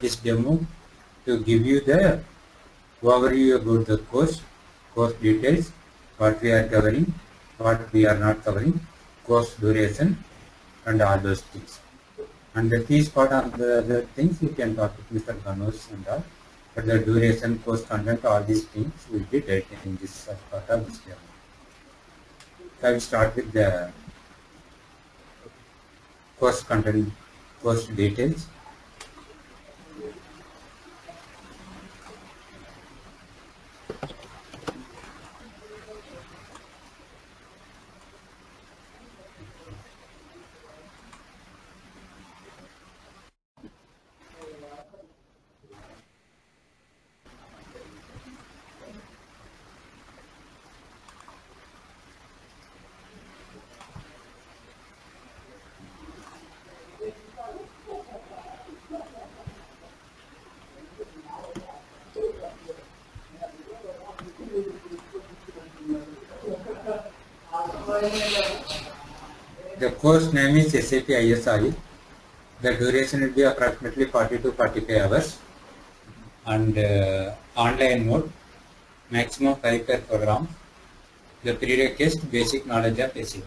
this demo to give you the overview about the course details, what we are covering, what we are not covering, course duration, and all those things. And these part of the other things you can talk with Mr. Ganos and all, but the duration, course content, all these things will be dealt in this part of this demo. So I will start with the course content, course details. The course name is SAP ISRE. The duration will be approximately 40 to 45 hours and online mode, maximum 5 per program. The prerequisite basic knowledge of SAP.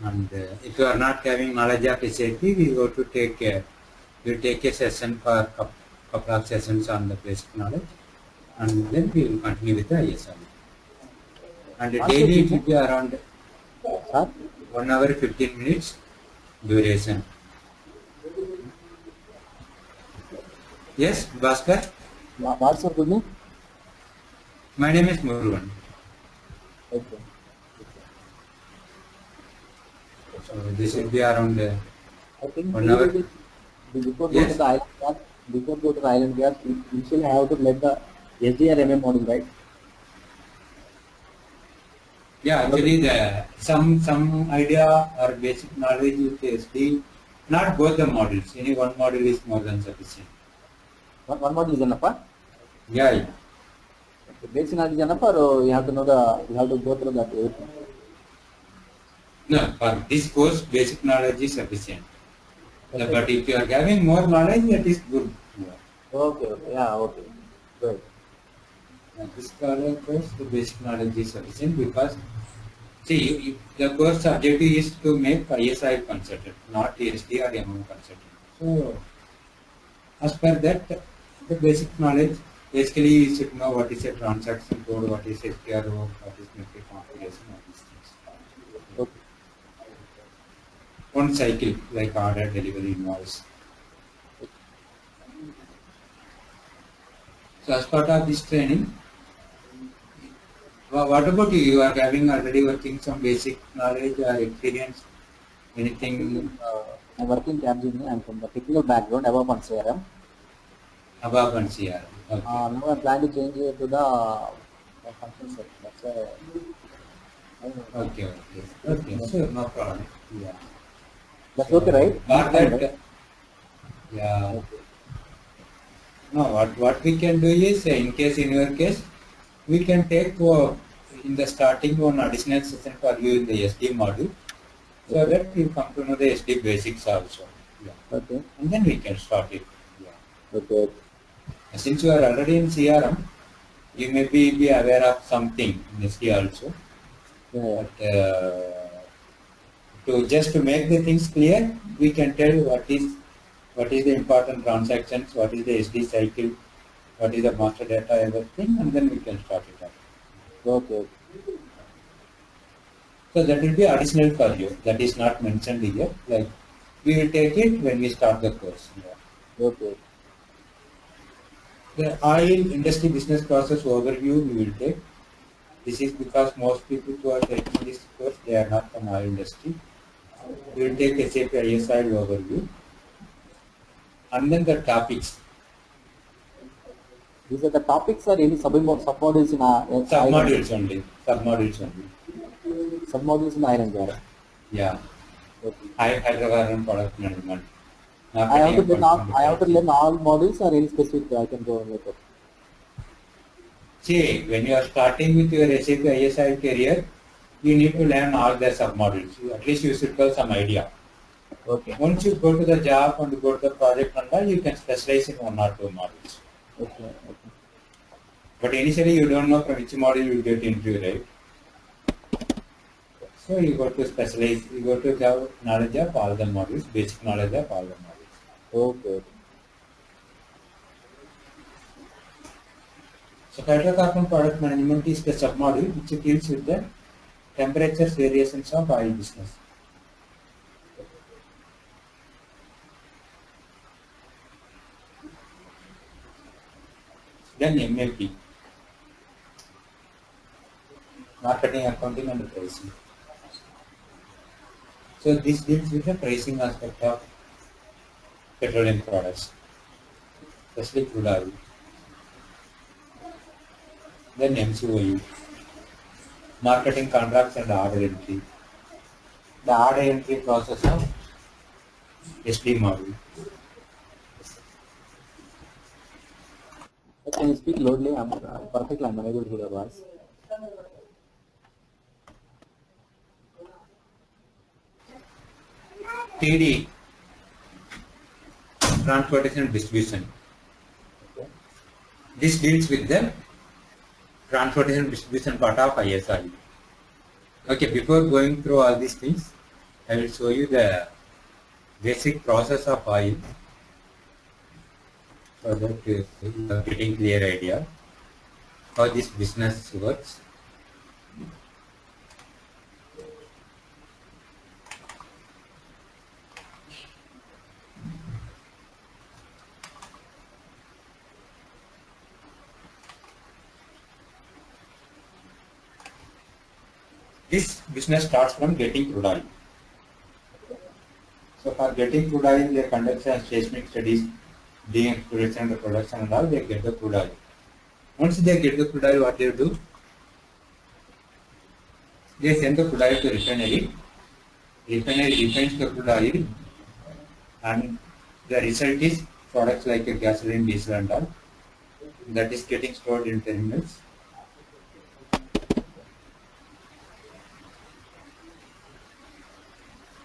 And if you are not having knowledge of SAP, we go to take a session for couple of sessions on the basic knowledge, and then we will continue with the ISRE. And daily it will be around 1 hour 15 minutes duration. Yes, Bhaskar? What's your good name? My name is Murugan. Okay. So this will be around I think 1 hour. Before Yes. go to the island gas, you initially have to let the SDRMM model, right? Yeah, actually some idea or basic knowledge with SD, not both the models. Any one model is more than sufficient. One model is enough, huh? Yeah, yeah. Okay. Basic knowledge is enough, or you have to go through that everything? No, for this course, basic knowledge is sufficient. Okay. But if you are having more knowledge, that is good. Okay, yeah, okay. Good. This course, the basic knowledge is sufficient because, see, the course objective is to make ISI consultant, not SD or MM consultant. So, as per that, the basic knowledge, basically you should know what is a transaction code, what is SPRO, what is metric configuration, all these things. Okay. One cycle like order, delivery, invoice. So as part of this training, what about you? You are having already working some basic knowledge or experience, anything I'm working Capgemini. I'm from the technical background, above on CRM. above and CR? Okay. Now I'm planning to change it to the function set. That's why. Okay. So no problem. Yeah. That's okay, right? But that, yeah. Okay. No, what we can do is, in your case, we can take in the starting one additional session for you in the SD module, so that you come to know the SD basics also. Yeah. Okay. And then we can start it. Yeah. Okay. Since you are already in CRM, you may be aware of something in SD also. Yeah. But to make the things clear, we can tell what is the important transactions, what is the SD cycle, what is the master data, everything, and then we can start it up. Okay. So that will be additional for you. That is not mentioned here. Like we will take it when we start the course. Yeah. Okay. The oil industry business process overview we will take. This is because most people who are taking this course, they are not from oil industry. We will take SAP ISI overview. And then the topics. These are the topics or any submodules in Submodules only. Submodules in iron gas. Yeah. Okay. Hydrocarbon product management. I have to learn all modules or any specific I can go later. See, when you are starting with your SAP ISI career, you need to learn all the submodules. At least you should have some idea. Okay. Once you go to the job and go to the project and all, you can specialize in one or two modules. Okay. Okay. But initially you don't know from which module you get into, right? So you go to specialize, you go to have knowledge of all the modules, basic knowledge of all the modules. Okay. Okay. So hydrocarbon product management is the submodule which deals with the temperature variations of oil business. Then MAP, marketing, accounting and pricing. So this deals with the pricing aspect of petroleum products, especially crude oil. Then MCOU, marketing contracts and order entry. The order entry process of SD module. Can you speak loudly? I'm perfectly. I'm unable to hear your voice. TD, transportation and distribution. Okay. This deals with the transportation and distribution part of ISRE. Okay, before going through all these things, I will show you the basic process of oil so that you are getting clear idea how this business works. This business starts from getting crude oil. So for getting crude oil, they conduct some seismic studies, doing exploration and production and all, they get the crude oil. Once they get the crude oil, what they do? They send the crude oil to refinery. Refinery refines the crude oil and the result is products like gasoline, diesel and all that is getting stored in terminals.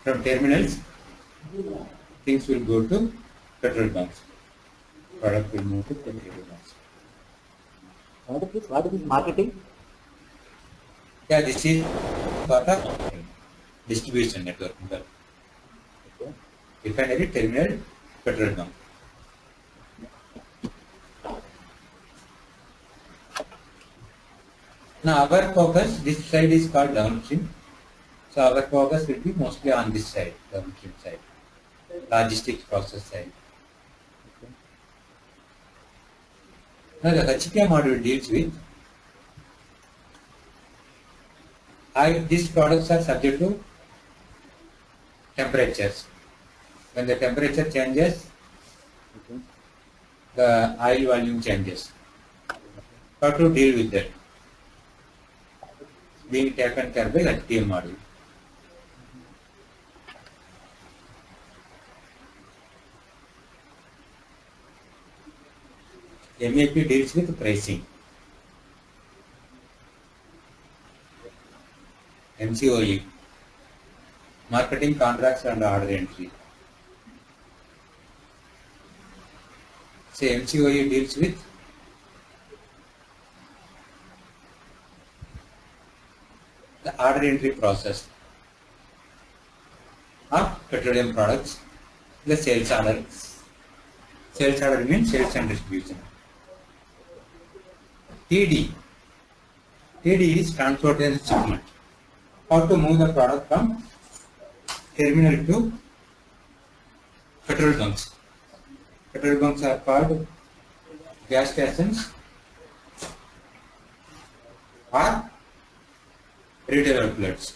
From terminals, things will go to petrol bunks. Product will move to petrol bunks. What is this marketing? Yeah, this is part of distribution network. Okay. Refinery, terminal, petrol bunk. Now our focus, this side is called downstream. So our focus will be mostly on this side, downstream side, logistics process side. Okay. Now the HPA module deals with these products are subject to temperatures. When the temperature changes, Okay. the oil volume changes. How to deal with that? Being taken care by HPA module. MAP deals with pricing. MCOE, marketing contracts and order entry. Say MCOE deals with the order entry process of petroleum products, the sales order. Sales order means sales and distribution. TD. TD is transportation shipment. How to move the product from terminal to petrol bunks. Petrol bunks are called gas stations or retail outlets.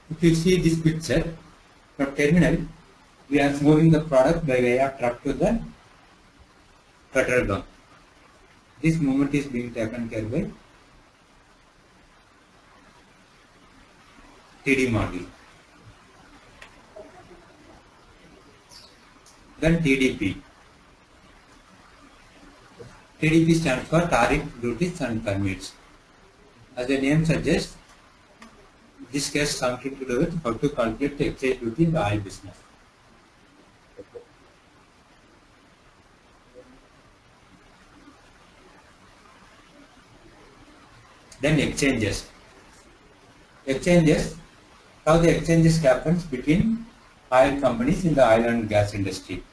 If you see this picture, from terminal, we are moving the product by way of truck to the petrol bunk. This movement is being taken care by TD module. Then TDP. TDP stands for tariff, duties and permits. As the name suggests, this has something to do with how to calculate the excise duty in the oil business. Then exchanges. Exchanges, how the exchanges happens between oil companies in the oil and gas industry.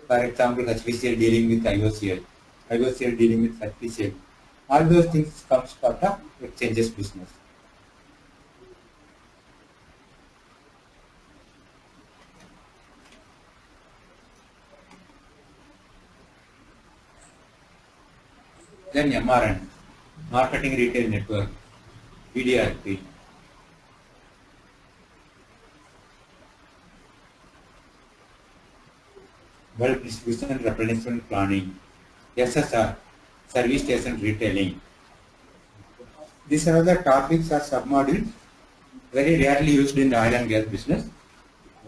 For example, HPCL dealing with IOCL, IOCL dealing with HPCL. All those things comes part of exchanges business. Then MRN, Marketing Retail Network, BDRP. Bulk Distribution and Replenishment Planning, SSR, Service Station Retailing. These are the topics or submodules very rarely used in the oil and gas business.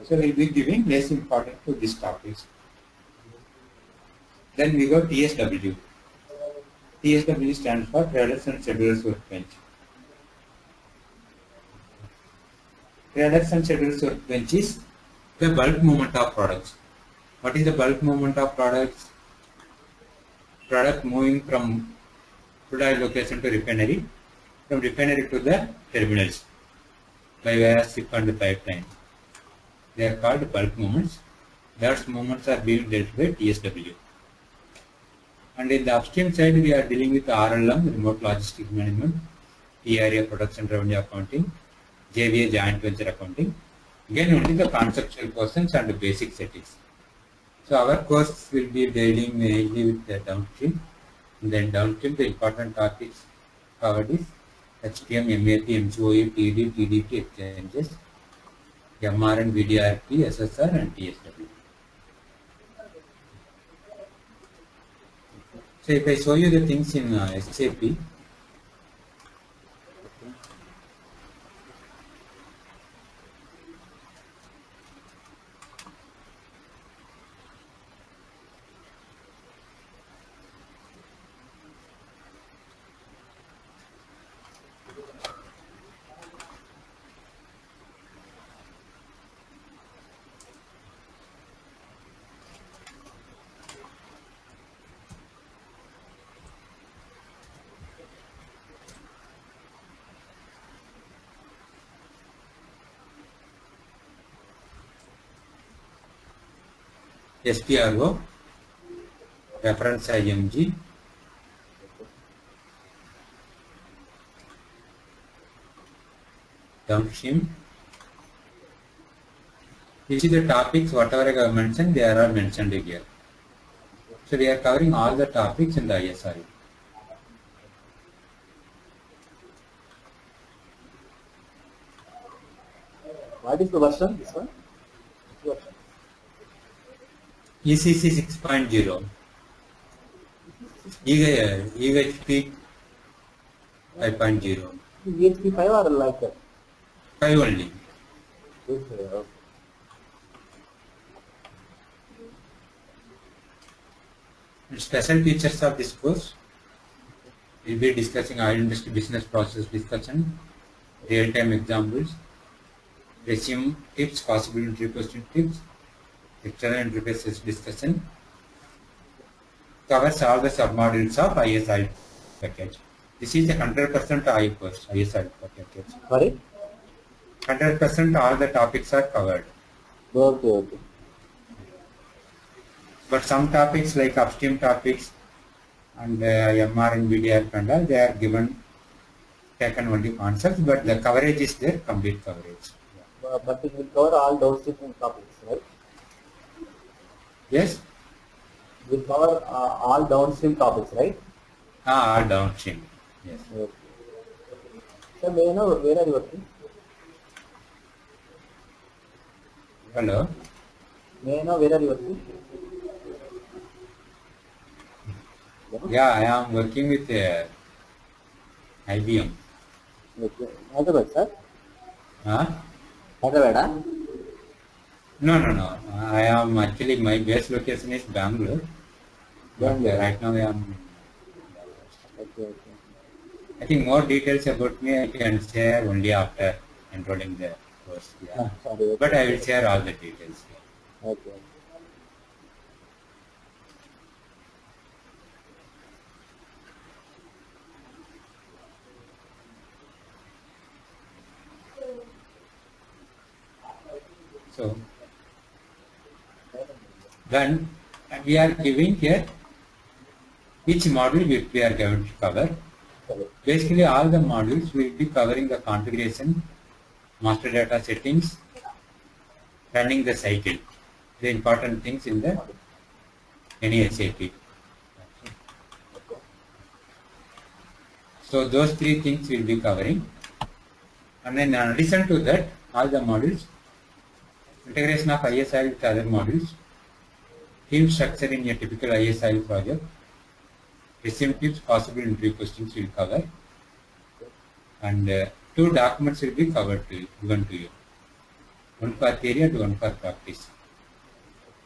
So we will be giving less importance to these topics. Then we go TSW. TSW stands for Traders and Schedulers Workbench. Traders and Schedulers Workbench is the bulk movement of products. What is the bulk movement of products? Product moving from crude oil location to refinery, from refinery to the terminals by via ship and pipeline. They are called bulk movements. Those movements are being dealt by TSW. And in the upstream side, we are dealing with RLM, Remote Logistics Management, TRA, Production Revenue Accounting, JVA, Joint Venture Accounting. Again, only the conceptual portions and the basic settings. So our course will be dealing mainly with the downstream. And then downstream, the important topics covered is HTM, MAP, MCOE, TD, TDP exchanges, MRN, VDRP, SSR and TSW. So if I show you the things in SAP, SPRO, reference IMG, downstream. You see the topics, whatever I have mentioned, they are all mentioned here. So we are covering all the topics in the ISRE. What is the version? This one? Which version? ECC 6.0, EHP 5.0, EHP 5 or like that? 5 only. Okay. And special features of this course, we will be discussing oil industry business process discussion, real-time examples, resume tips, possible entry question tips, external interfaces discussion, covers all the submodules of ISI package. This is a 100% I course, ISI package. Sorry? 100% all the topics are covered. Okay. But some topics like upstream topics and MR and VDR and all, they are given, taken only concepts, but the coverage is there, complete coverage. But it will cover all downstream topics, right? Yes? Will cover all downstream topics, right? All downstream. Yes. Okay. So, may I know where are you working? Hello? May I know where are you working? Yeah, I am working with IBM. Okay. Hyderabad, sir? Huh? Hyderabad, No. I am actually, my base location is Bangalore. But Bangalore. right now I am Okay, okay. I think more details about me I can share only after enrolling the course. Yeah. Sorry, But okay, I will okay. share all the details here. Okay. So then we are giving here each module which we are going to cover. Correct. Basically all the modules will be covering the configuration, master data settings, running the cycle, the important things in the any SAP. So those three things will be covering. And then in addition to that, all the modules, integration of ISI with other modules, team structure in a typical ISI project, assumptives, possible interview questions will cover, and two documents will be covered to you, given to you. One for theory and one for practice.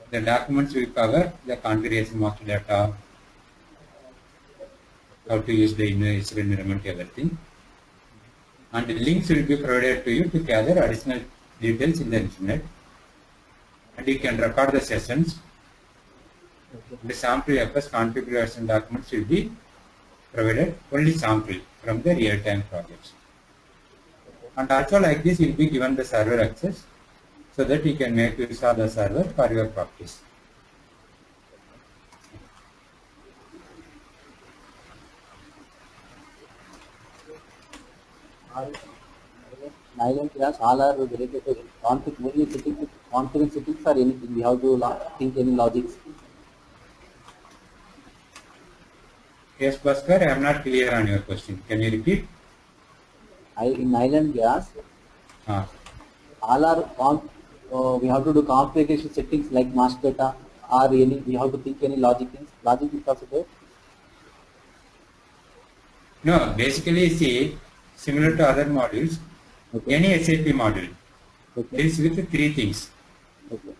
The documents will cover the configuration master data, how to use the SAP environment, everything. And the links will be provided to you to gather additional details in the internet. And you can record the sessions. The sample FS configuration documents will be provided, only sample from the real-time projects. And also like this, you will be given the server access so that you can make use of the server for your practice. Nylon class all are related to config, only settings, config settings or anything. We have to think any logics. Yes, Bhaskar, I am not clear on your question. Can you repeat? In Nylon gas, all are we have to do configuration settings like master data or any. We have to think any logic things. Logic is also there. No, basically see, similar to other modules, Okay. any SAP module Okay. deals with three things. Okay.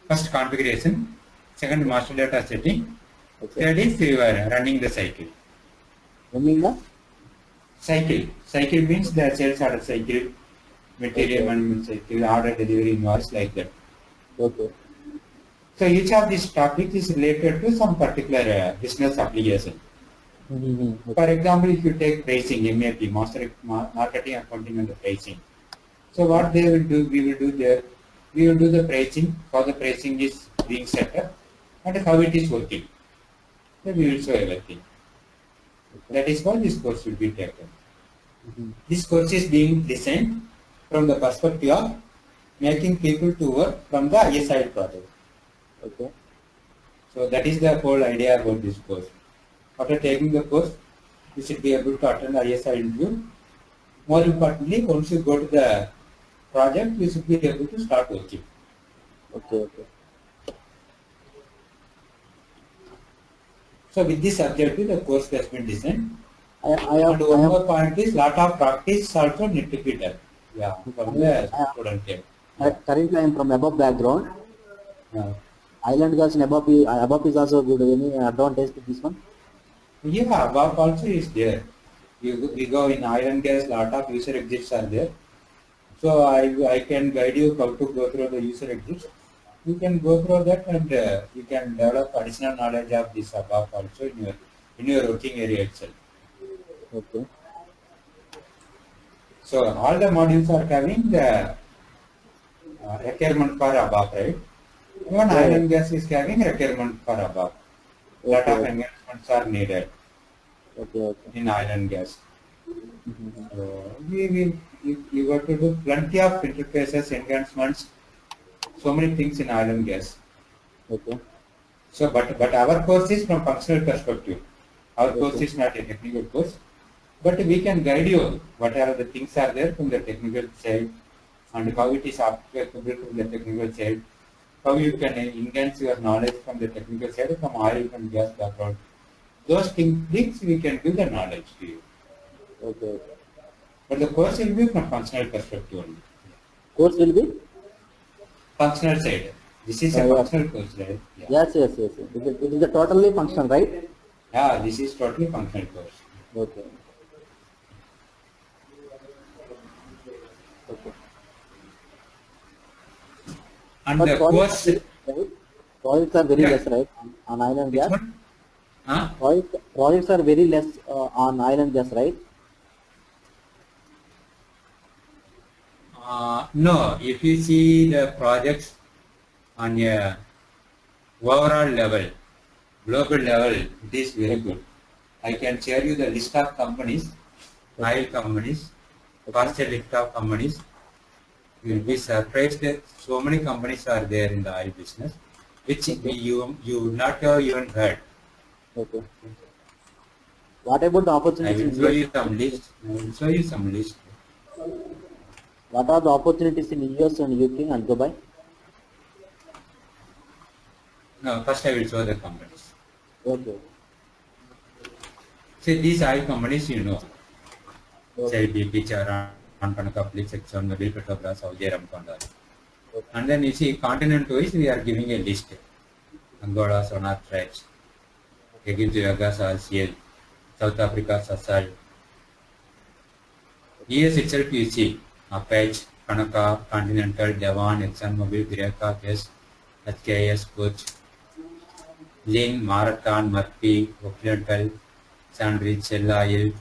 First configuration, second master data setting, Okay. third is you are running the cycle. Running the Cycle. Cycle means the sales order cycle, material Okay. management cycle, order delivery invoice, like that. Okay. So each of these topics is related to some particular business application. Mm-hmm. For example, if you take pricing, MAP, marketing, accounting, and the pricing. So what they will do, we will do the pricing, how the pricing is being set up, and how it is working. So we will show everything. That is why this course will be taken. Mm-hmm. This course is being designed from the perspective of making people to work from the ISI project. Okay. So that is the whole idea about this course. After taking the course, you should be able to attend ISI interview. More importantly, once you go to the project, you should be able to start working. Okay. Okay. So with this objective, the course has been designed. I And one have more point is, lot of practice also need to be done. Yeah, from the student end. currently I am from above background. Yeah. Island gas and above is also good. Any advantage to this one? Yeah, above also is there. We go in oil and gas, lot of user exits are there. So I can guide you how to go through the user exits. You can go through that and you can develop additional knowledge of this above also in your working area itself. Okay. So all the modules are having the requirement for above, right? Even oil and gas is having requirement for above. Lot of enhancements are needed Okay. Okay. in oil and gas. Mm-hmm. So you got to do plenty of interfaces, enhancements, so many things in oil and gas. Okay. So, but our course is from functional perspective. Our course Okay. is not a technical course, but we can guide you whatever the things are there from the technical side and how it is applicable from the technical side, how you can enhance your knowledge from the technical side from oil and gas background. Those things we can give the knowledge to you. Okay. But the course will be from functional perspective only. Course will be? Functional side. This is a Yeah. functional course, right? Yeah. Yes. It is a totally function, right? Yeah, this is totally functional course. Okay. Okay. And But the course, projects are very yeah, less, right? On oil and which gas. one? Huh? Projects are very less on oil and gas, right? No, if you see the projects on a overall level, global level, it is very Okay. good. I can share you the list of companies, Okay. oil companies, Okay. partial list of companies. You will be Okay. surprised that so many companies are there in the oil business, which Okay. you would not have even heard. Okay. What about the I opportunities will in show US? you some list. I will show you some list. What are the opportunities in US and UK and Dubai? No, first I will show the companies. Okay. See, these oil companies you know. Shell, Okay. BP, Chevron, Panaka, Exxon, Mobil, Petrobras, Saudi Aramco, and all. Okay. And then you see continent-wise, we are giving a list. Angola, Sonar, Trach, Egypt, Vegas, RCL, South Africa, Sasal. US itself you see, Apache, Kanaka, Continental, Devon, Exxon, Mobil, Greka, Guess, HKS, Coach, Lin, Marathon, Murphy, Occidental, Sandridge, Shell Oil,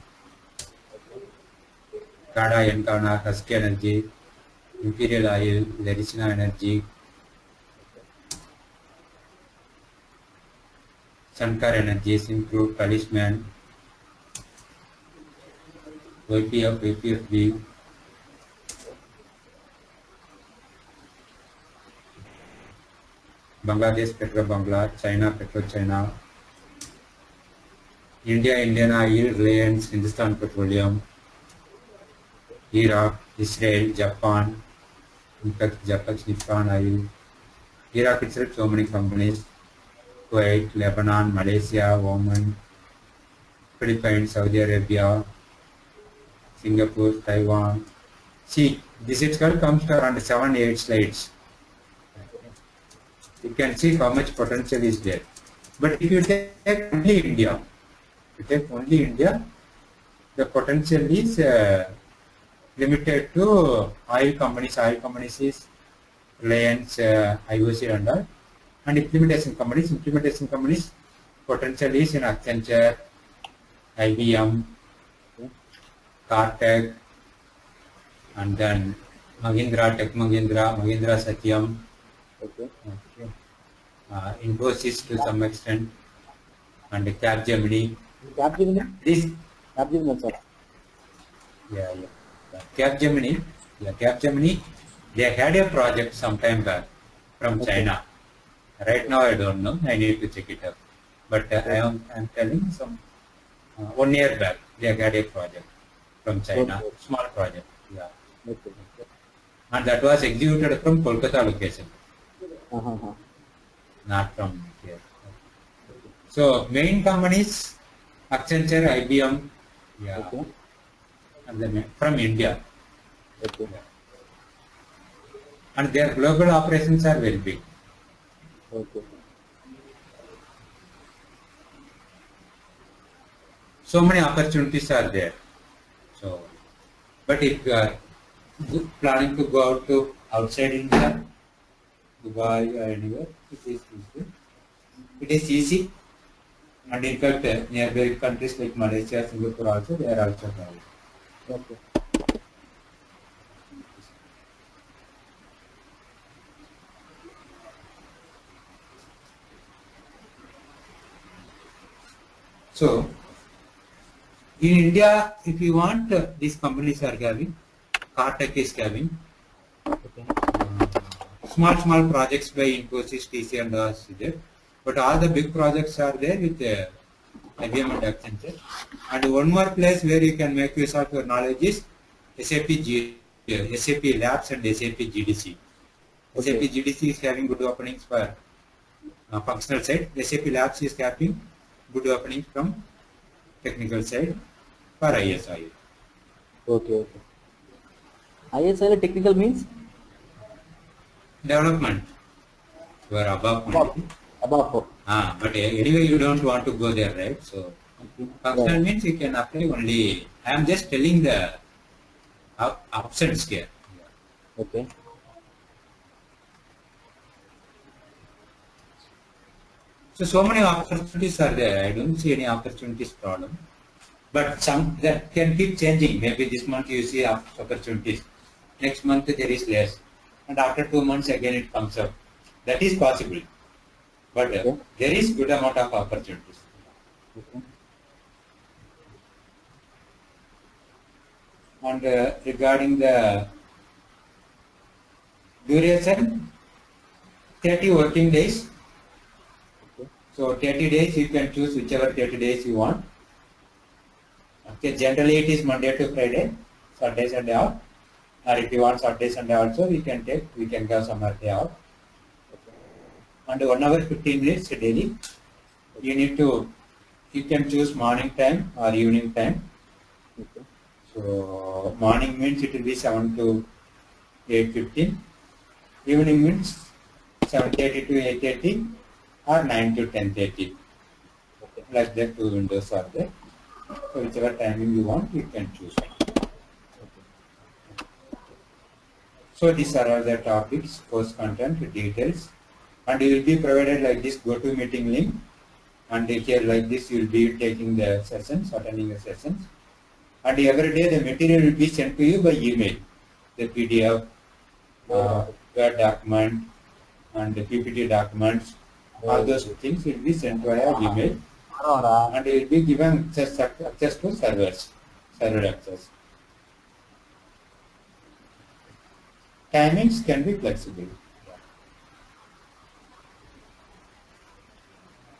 Kada, Encana, Husky Energy, Imperial Oil, Laricina Energy, Shankar Energies include Talisman, YPF, YPFB, Bangladesh Petro Bangla, China Petro China, India Indian Oil, Reliance, Hindustan Petroleum, Iraq, Israel, Japan, in fact Japan, Nippon Oil, Iraq itself so many companies, Kuwait, Lebanon, Malaysia, Oman, Philippines, Saudi Arabia, Singapore, Taiwan. See, this itself comes to around 7-8 slides. You can see how much potential is there. But if you take only India, the potential is limited to oil companies. Oil companies is Reliance, IOC and all. And implementation companies, potential is in Accenture, IBM, Okay. Kartech, and then Mahindra, Tech Mahindra, Mahindra Satyam, Okay. okay. Infosys to some extent, and Capgemini. Capgemini? This, Capgemini, sir. yeah. Capgemini, they had a project some time back from Okay. China. Right now I don't know. I need to check it out. But Okay. I'm telling some 1 year back they had a project from China, Okay. small project. Yeah, Okay. and that was executed from Kolkata location, Uh-huh. not from here. So main companies Accenture, IBM, yeah, Okay. and then from India, Okay. yeah. And their global operations are very big. Okay. So many opportunities are there. So, but if you are planning to go out to outside India, Dubai or anywhere, it is easy. It is easy, and in fact, nearby countries like Malaysia, Singapore also, they are also traveling. Okay. So, in India, if you want, these companies are having, Kartech is having, Okay. small projects by Infosys, TC and us there. But all the big projects are there with IBM and Accenture. And one more place where you can make use of your knowledge is SAP Labs and SAP GDC. SAP Okay. GDC is having good openings for functional side. SAP Labs is having good openings from technical side for ISI. Okay. Okay. ISL technical means? Development, where above Above. quantity. Above 4. But anyway, you don't want to go there, right? So functional means you can apply only. I am just telling the options here. Okay. So many opportunities are there. I don't see any opportunities problem. But some that can keep changing. Maybe this month you see opportunities. Next month there is less. And after 2 months again it comes up. That is possible. But there is good amount of opportunities. Okay. And regarding the duration, 30 working days. Okay. So 30 days you can choose whichever 30 days you want. Okay, generally it is Monday to Friday, Saturday, Sunday off. Or if you want Saturday, Sunday also, we can give some day off. Okay. And 1 hour 15 minutes daily. You can choose morning time or evening time. Okay. So morning means it will be 7 to 8:15. Evening means 7:30 to 8:30 or 9 to 10:30. Okay. Like that, 2 windows are there. So whichever timing you want, you can choose. So these are all the topics, course content, details, and you will be provided like this GoToMeeting link, and here like this you will be taking the sessions, attending the sessions, and every day the material will be sent to you by email, the PDF, Word document, and the PPT documents, all those things will be sent via email, and you will be given access to server access. Timings can be flexible.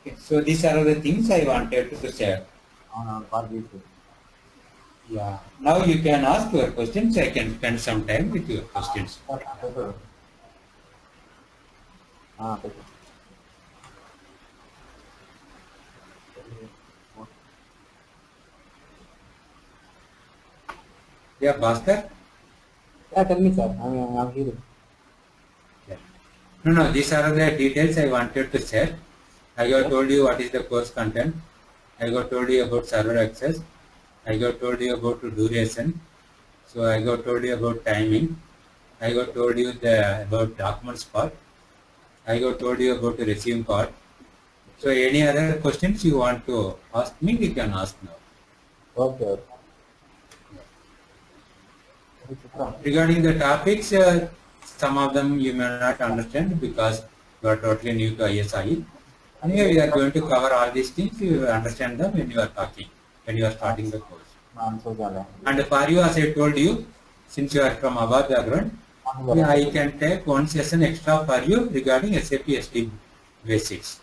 Okay, so these are the things I wanted to share. Yeah. Now you can ask your questions. I can spend some time with your questions. Yeah, Bhaskar? Yeah, tell me, sir. I'm here. Yeah. No, these are the details I wanted to share. I got told you what is the course content. I got told you about server access. I got told you about duration. So I got told you about timing. I got told you about documents part. I got told you about the resume part. So any other questions you want to ask me, you can ask now. Okay. Regarding the topics, some of them you may not understand because you are totally new to ISI. Anyway, we are going to cover all these things. You will understand them when you are talking, when you are starting the course. And for you, as I told you, since you are from above background, I can take one session extra for you regarding SAP SD basics.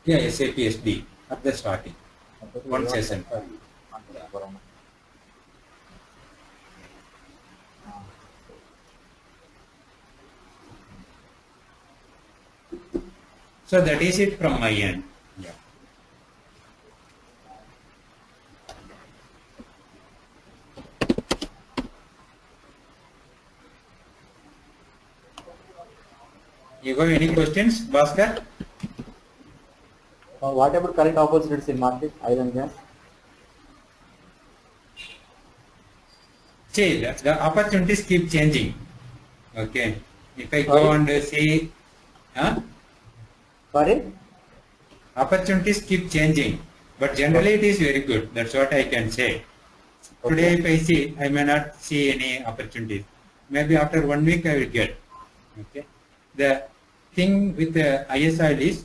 Yeah, SAP SD at the starting. One session for you. So that is it from my end. Yeah. You have any questions, Bhaskar? What about current opportunities in market, oil and gas? See, the opportunities keep changing. Okay. If I go and see, Sorry? Opportunities keep changing, but generally it is very good. That's what I can say. Today if I see, I may not see any opportunities. Maybe after 1 week I will get. Okay. The thing with the ISI is,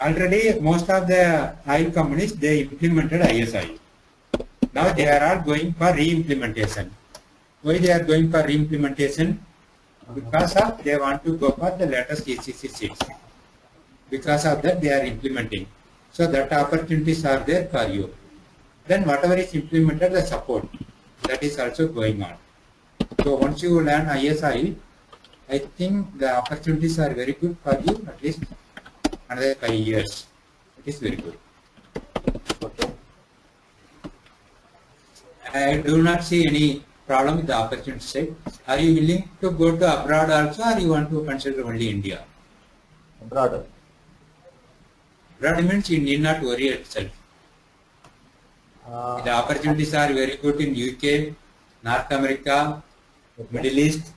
already most of the oil companies, they implemented ISI. Now they are all going for re-implementation. Why they are going for re-implementation? Because of they want to go for the latest ECC 6. Because of that they are implementing. So that opportunities are there for you. Then whatever is implemented, the support, that is also going on. So once you learn ISI, I think the opportunities are very good for you, at least another 5 years. It is very good. Okay. I do not see any problem with the opportunity side. Are you willing to go to abroad also, or you want to consider only India? Abroad. Abroad means you need not worry itself. The opportunities are very good in UK, North America, Okay. Middle East,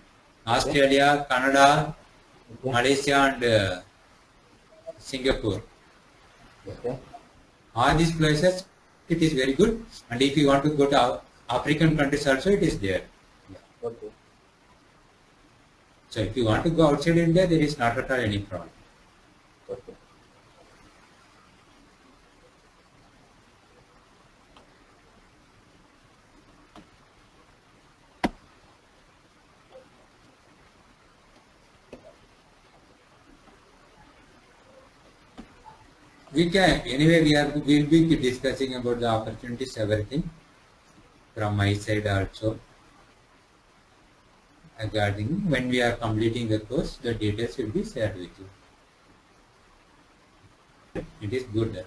Australia, Canada, Okay. Malaysia and Singapore. Okay. All these places, it is very good. And if you want to go to African countries also, it is there. Okay. So if you want to go outside India, there is not at all any problem. Okay. We can, anyway, we'll be discussing about the opportunities, everything from my side also. Regarding when we are completing the course, the details will be shared with you. It is good.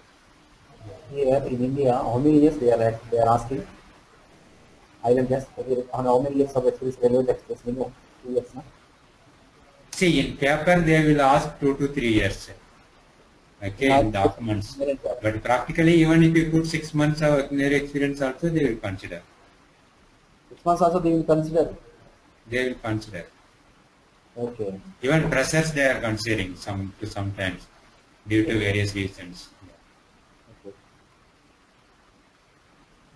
Here in India, how many years they are asking? I will just on how many years of experience, relevant experience, minimum 2 years, no? See, in paper they will ask 2 to 3 years. Okay, in documents. But practically, even if you put 6 months of ordinary experience also, they will consider. 6 months also they will consider. They will consider. Okay. Even freshers they are considering sometimes due to various reasons. Okay.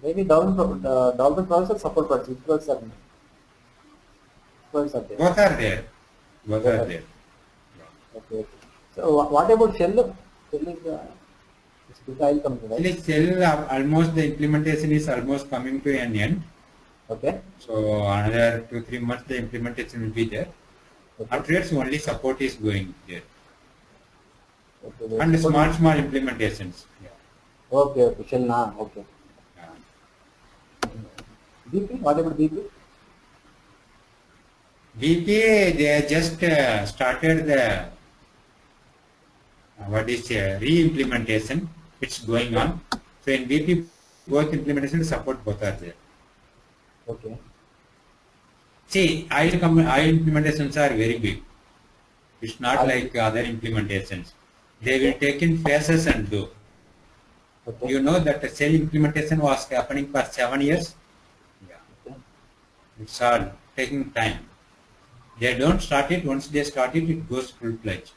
Maybe development projects or support projects, which projects are there? Projects are there. Both are there. Both are there. Okay. Okay. So what about Shell? Shell is it's Israel company, right? Actually, Shell, almost the implementation is almost coming to an end. Okay. So another 2-3 months the implementation will be there. Okay. Afterwards only support is going there. Okay. And small implementations. Yeah. Okay. Okay. Shell na. Okay. BP. What about BP? BP, they just started the re-implementation. It's going on. So in BP, both implementation and support both are there. Okay. See, oil implementations are very big. It's not Oil. like other implementations. They will take in phases and do. Okay. You know that the Shell implementation was happening for 7 years. Yeah. Okay. It's all taking time. They don't start it. Once they start it, it goes full-fledged.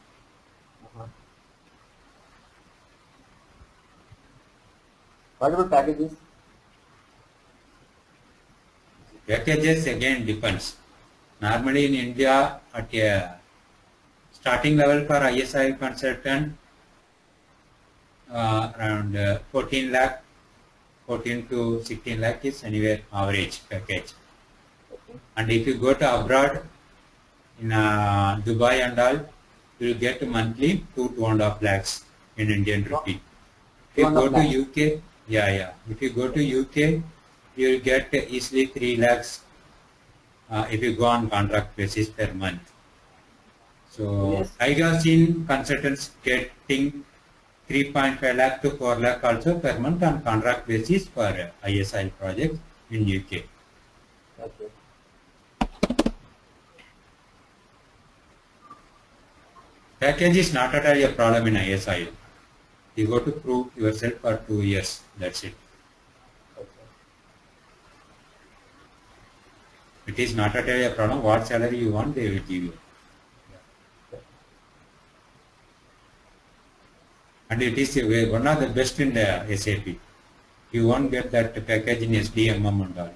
What about packages? Packages again depends. Normally in India, at a starting level for ISI consultant, around 14 lakh, 14 to 16 lakh is anywhere average package. Okay. And if you go to abroad, in Dubai and all, you will get monthly 2.5 lakhs in Indian rupee. If you go to UK, if you go to UK, you will get easily 3 lakhs if you go on contract basis per month. So Yes. I have seen consultants getting 3.5 lakh to 4 lakh also per month on contract basis for ISI project in UK. Okay. Package is not at all a problem in ISI. You go to prove yourself for 2 years. That's it. Okay. It is not at all a problem. What salary you want, they will give you. And it is one of the best in the SAP. You won't get that package in SDMM and all.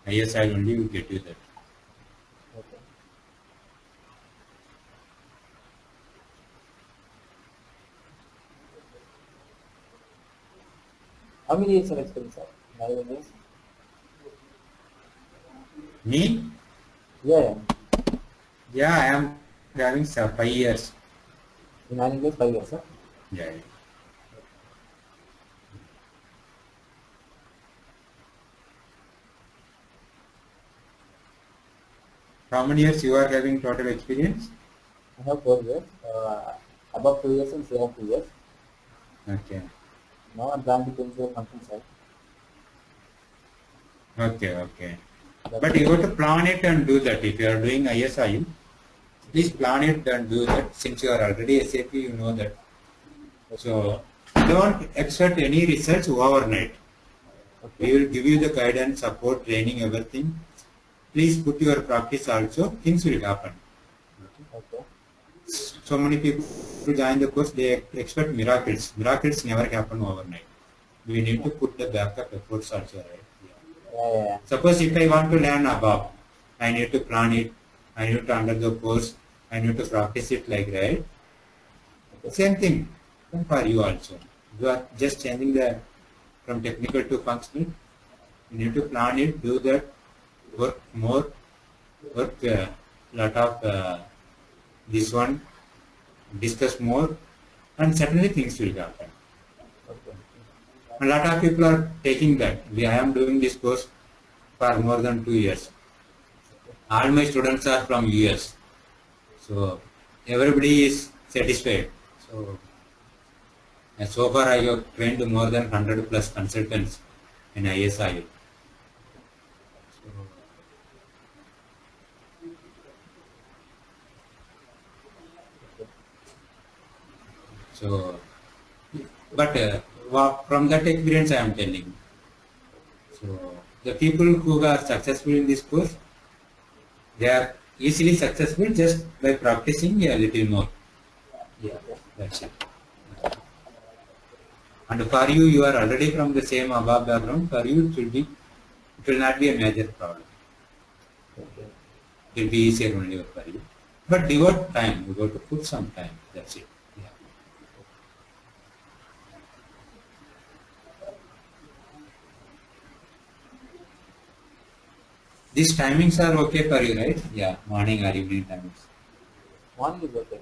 ISI only will get you that. Okay. How many years of experience, sir? 9 years? Me? Yeah. Yeah, I am having 5 years. In 9 years, 5 years, sir? Yeah. How many years you are having total experience? I have 4 years. Above 2 years and say 2 years. Okay. Now I'm planning to change the company side. Okay, okay. But you have to plan it and do that. If you are doing ISIU, please plan it and do that. Since you are already SAP, you know that. So don't expect any research overnight. We will give you the guidance, support, training, everything. Please put your practice also. Things will happen. Okay. So many people who join the course, they expect miracles. Miracles never happen overnight. We need to put the backup efforts also, right? Yeah. Suppose if I want to learn above, I need to plan it, I need to undergo course, I need to practice it like that. Same thing for you also. You are just changing the from technical to functional. You need to plan it, do that, work more, work lot of this one, discuss more, and certainly things will happen. Okay. A lot of people are taking that. I am doing this course for more than 2 years. All my students are from US. So everybody is satisfied. So far I have trained more than 100 plus consultants in ISIU. But from that experience I am telling. So the people who are successful in this course, they are easily successful just by practicing a little more. Yeah, that's it. And for you, you are already from the same above background. For you, it will not be a major problem. It will be easier only for you. But devote time. You got to put some time. That's it. Yeah. These timings are okay for you, right? Yeah, morning or evening timings. Morning is okay.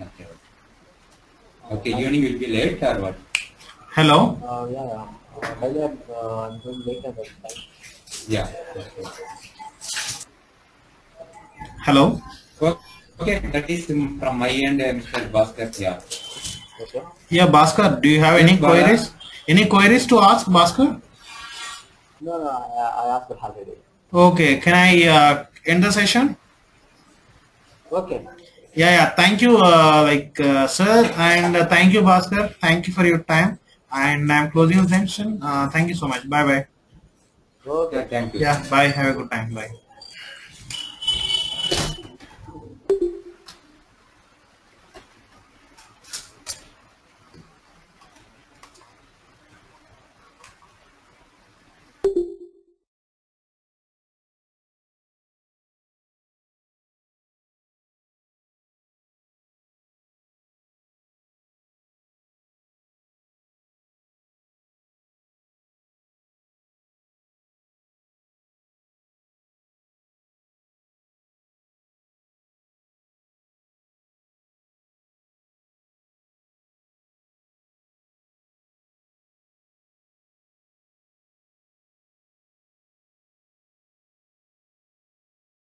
Okay. Okay, evening will be late or what? Hello. Daily I'm doing late at that time. Yeah. Okay. Hello. Okay, that is from my end, Mr. Bhaskar. Yeah. Okay. Yeah, Bhaskar, do you have any queries? Any queries to ask, Bhaskar? No, I asked already. Okay, can I end the session? Okay. Yeah. Thank you, sir, and thank you, Bhaskar. Thank you for your time. And I'm closing the session. Thank you so much. Bye bye. Okay. Yeah, thank you. Yeah, bye. Have a good time. Bye.